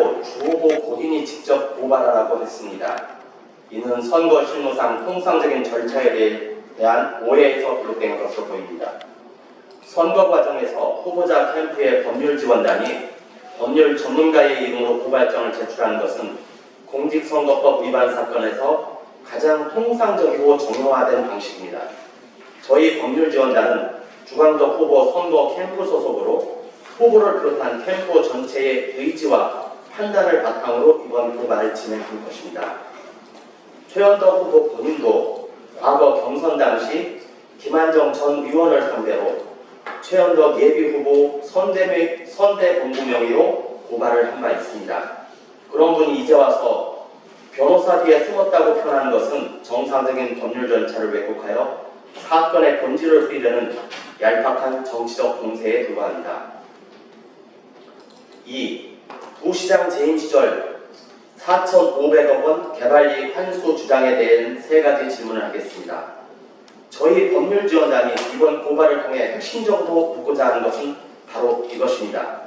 말고 주 후보 본인이 직접 고발하라고 했습니다. 이는 선거 실무상 통상적인 절차에 대한 오해에서 비롯된 것으로 보입니다. 선거 과정에서 후보자 캠프의 법률 지원단이 법률 전문가의 이름으로 고발장을 제출하는 것은 공직선거법 위반 사건에서 가장 통상적이고 정형화된 방식입니다. 저희 법률 지원단은 주광덕 후보 선거 캠프 소속으로 후보를 비롯한 캠프 전체의 의지와 판단을 바탕으로 이번 고발을 진행한 것입니다. 최현덕 후보 본인도 과거 경선 당시 김한정 전 의원을 상대로 최현덕 예비후보 선대 공부 명의로 고발을 한 바 있습니다. 그런 분이 이제 와서 변호사 뒤에 숨었다고 표현하는 것은 정상적인 법률 절차를 왜곡하여 사건의 본질을 흐리려는 얄팍한 정치적 공세에 불과합니다. 2. 부시장 재임 시절 4,500억 원 개발이익 환수 주장에 대한 세 가지 질문을 하겠습니다. 저희 법률지원단이 이번 고발을 통해 핵심적으로 묻고자 하는 것은 바로 이것입니다.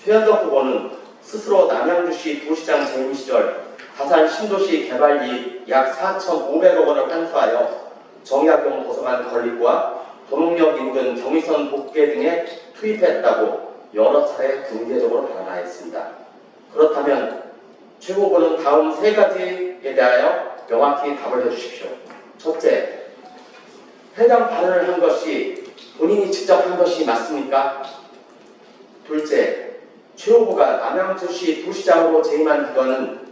최현덕 후보는 스스로 남양주시 부시장 재임 시절 다산 신도시 개발이익 약 4,500억 원을 환수하여 정약용 도서관 건립과 도농역 인근 경의선 복개 등에 투입했다고 여러 차례 공개적으로 발언하였습니다. 그렇다면 최 후보는 다음 세 가지에 대하여 명확히 답을 해주십시오. 첫째, 해당 발언을 한 것이 본인이 직접 한 것이 맞습니까? 둘째, 최 후보가 남양주시 부시장으로 재임한 기간은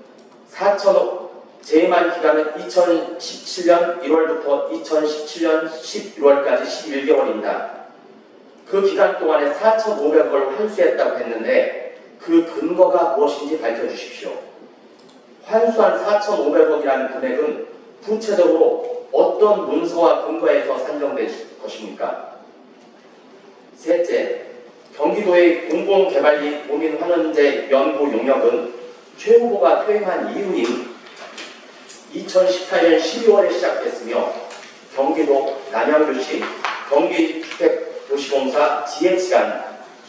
재임한 기간은 2017년 1월부터 2017년 11월까지 11개월입니다. 그 기간 동안에 4,500억을 환수했다고 했는데 그 근거가 무엇인지 밝혀주십시오. 환수한 4,500억이라는 금액은 구체적으로 어떤 문서와 근거에서 산정된 것입니까? 셋째, 경기도의 공공개발이익 고민 환원제 연구 용역은 최 후보가 퇴임한 이후인 2018년 12월에 시작됐으며 경기도 남양주시 경기주택도시공사 GH간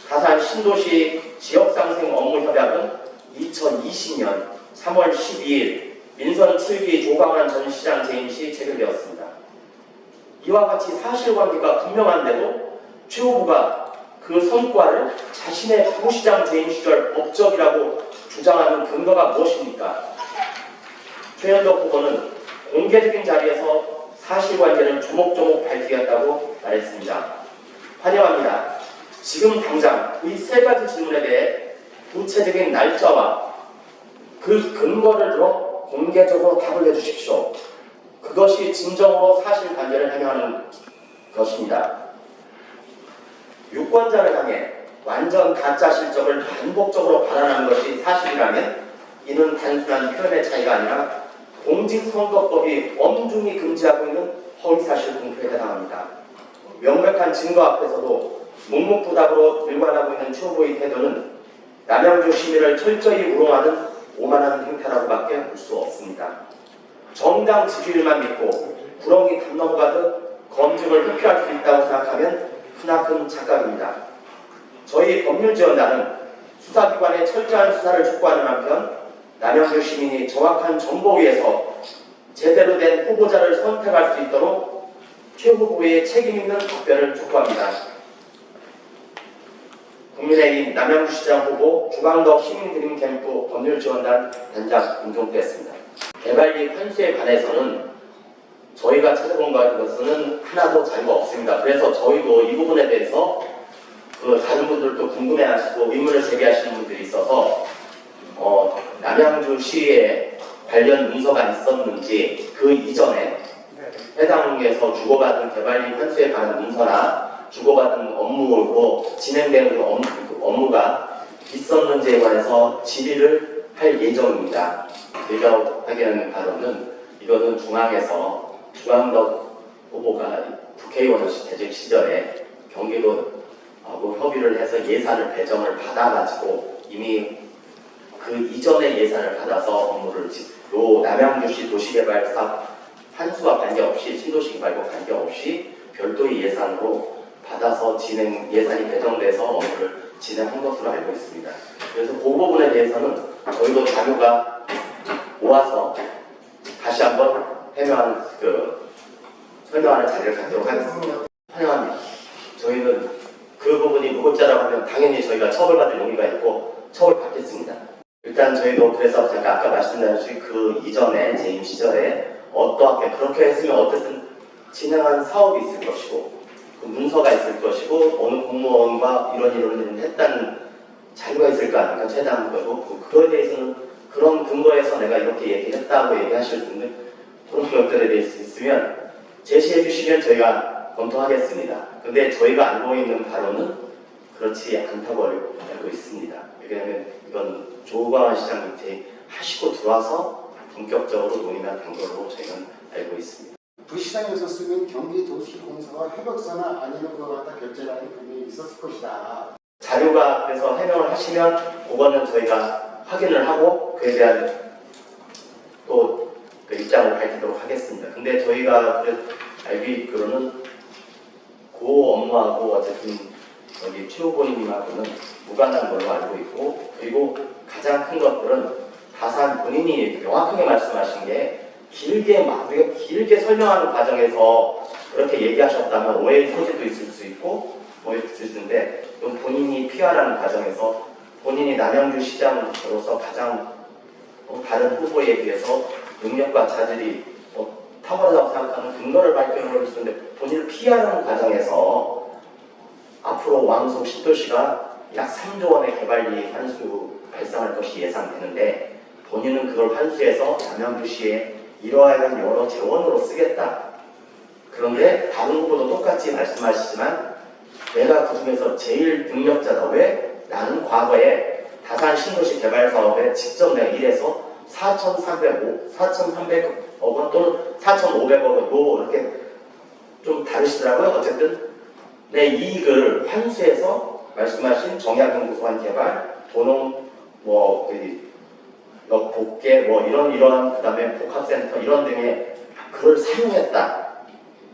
다산 신도시 지역상생 업무협약은 2020년 3월 12일 민선 7기 조광환 전 시장 재임 시 체결되었습니다. 이와 같이 사실관계가 분명한데도 최 후보가 그 성과를 자신의 부시장 재임 시절 업적이라고 주장하는 근거가 무엇입니까? 최현덕 후보는 공개적인 자리에서 사실관계를 조목조목 밝히겠다고 말했습니다. 환영합니다. 지금 당장 이 세 가지 질문에 대해 구체적인 날짜와 그 근거를 들어 공개적으로 답을 해주십시오. 그것이 진정으로 사실관계를 해명하는 것입니다. 유권자를 향해 완전 가짜 실적을 반복적으로 발언하는 것이 사실이라면 이는 단순한 표현의 차이가 아니라 공직선거법이 엄중히 금지하고 있는 허위사실 공표에 해당합니다. 명백한 증거 앞에서도 묵묵부답으로 일관하고 있는 최 후보의 태도는 남양주 시민을 철저히 우롱하는 오만한 행태라고밖에 볼 수 없습니다. 정당 지지율만 믿고 구렁이 담 넘어가듯 검증을 회피할 수 있다고 생각하면 크나큰 착각입니다. 저희 법률지원단은 수사기관의 철저한 수사를 촉구하는 한편 남양주 시민이 정확한 정보 위에서 제대로 된 후보자를 선택할 수 있도록 최 후보의 책임있는 답변을 촉구합니다. 국민의힘 남양주시장 후보 주광덕 시민드림캠프 법률지원단 단장 임종태였습니다. 개발이익 환수에 관해서는 저희가 찾아본 것은 하나도 자료가 없습니다. 그래서 저희도 이 부분에 대해서 다른 분들도 궁금해하시고 의문을 제기하시는 분들이 있어서 남양주시에 관련 문서가 있었는지 그 이전에 해당에서 주고받은 개발이익 환수에 관한 문서나 주고받은 업무로 진행되는 업무가 있었는지에 관해서 질의를 할 예정입니다. 제가 하기에는 바로는 이거는 중앙에서 주광덕 후보가 국회의원 재직 시절에 경기도하고 협의를 해서 예산을 배정을 받아가지고 이미 그 이전에 예산을 받아서 업무를 남양주시 도시개발 사업 환수와 관계없이 신도시 개발과 관계없이 별도의 예산으로 받아서 예산이 배정돼서 업무를 진행한 것으로 알고 있습니다. 그래서 그 부분에 대해서는 저희도 자료가 모아서 다시 한번 해명하는 설명하는 자리를 갖도록 하겠습니다. 환영합니다. 저희는 그 부분이 무고죄라고 하면 당연히 저희가 처벌받을 용의가 있고 처벌받겠습니다. 일단 저희도 그래서 제가 아까 말씀드렸듯이 그 이전에 재임 시절에 어떠하게 그렇게 했으면 어쨌든 진행한 사업이 있을 것이고 그 문서가 있을 것이고 어느 공무원과 이런 일을 했다는 자료가 있을까 하니까 최대한 거고 그거에 대해서는 그런 근거에서 내가 이렇게 얘기했다고 얘기하실 수 있는 그런 것들에 대해서 있으면 제시해 주시면 저희가 검토하겠습니다. 근데 저희가 알고 있는 바로는 그렇지 않다고 알고 있습니다. 왜냐하면 이건 조광환 시장님 하시고 들어와서 본격적으로 논의가 된 걸로 저희는 알고 있습니다. 부시장에서 쓰면 경기도시공사와 협약서나 아니면 그와 같은 결제라는 분이 있었을 것이다. 자료가 그래서 해명을 하시면 그거는 저희가 확인을 하고 그에 대한 또 그 입장을 밝히도록 하겠습니다. 근데 저희가 알기로는 그 업무하고 어쨌든 여기 최 후보님하고는 무관한 걸로 알고 있고 그리고 가장 큰 것들은 다산 본인이 명확하게 말씀하신 게 길게 설명하는 과정에서 그렇게 얘기하셨다면 오해의 소지도 있을 수 있고 오해일 수 있는데 본인이 PR하는 과정에서 본인이 남양주 시장으로서 가장 다른 후보에 비해서 능력과 자질이 탁월하다고 생각하는 근거를 발견을 했는데 본인을 PR하는 과정에서 앞으로 왕성 신도시가 약 3조 원의 개발이익 환수 발생할 것이 예상되는데 본인은 그걸 환수해서 남양주시에 이러한 여러 재원으로 쓰겠다. 그런데 다른 후보도 똑같이 말씀하시지만 내가 그 중에서 제일 능력자다. 왜? 나는 과거에 다산 신도시 개발 사업에 직접 내가 일해서 4,300억 원 또는 4,500억 원 이렇게 좀 다르시더라고요. 어쨌든 내 이익을 환수해서 말씀하신 정약연구소한 개발, 도농 복개 이러한 그다음에 복합센터 이런 등의 그걸 사용했다.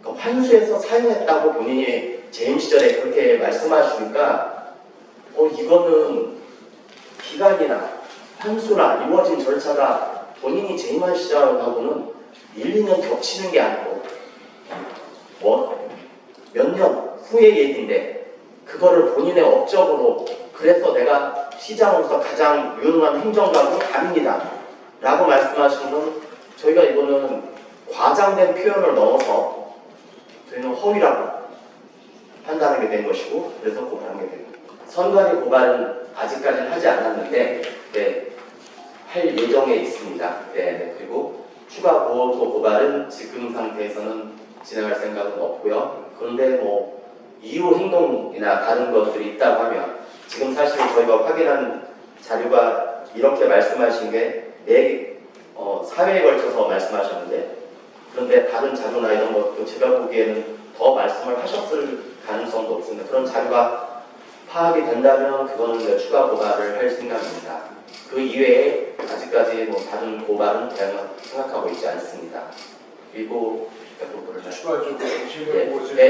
그러니까 환수해서 사용했다고 본인이 재임 시절에 그렇게 말씀하시니까 이거는 기간이나 환수나 이루어진 절차가 본인이 재임한 시절하고는 1, 2년 겹치는 게 아니고 몇 년 후의 얘기인데 그거를 본인의 업적으로 그래서 내가 시장으로서 가장 유능한 행정가고 답입니다 라고 말씀하시는 건 저희가 이거는 과장된 표현을 넣어서 저희는 허위라고 판단하게 된 것이고 그래서 고발하게 된 겁니다. 선관위 고발은 아직까지는 하지 않았는데 할 예정에 있습니다. 그리고 추가 보호 고발은 지금 상태에서는 진행할 생각은 없고요. 그런데 이후 행동이나 다른 것들이 있다고 하면 지금 사실 저희가 확인한 자료가 이렇게 말씀하신 게 사회에 걸쳐서 말씀하셨는데 그런데 다른 자료나 이런 것도 제가 보기에는 더 말씀을 하셨을 가능성도 없습니다. 그런 자료가 파악이 된다면 그거는 추가 고발을 할 생각입니다. 그 이외에 아직까지 다른 고발은 생각하고 있지 않습니다. 그리고 추가적으로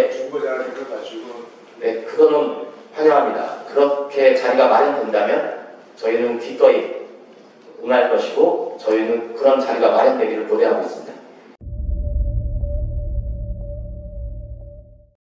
중고자를 가지고 그거는 환영합니다. 그렇게 자리가 마련된다면 저희는 기꺼이 응할 것이고 저희는 그런 자리가 마련되기를 고대하고 있습니다.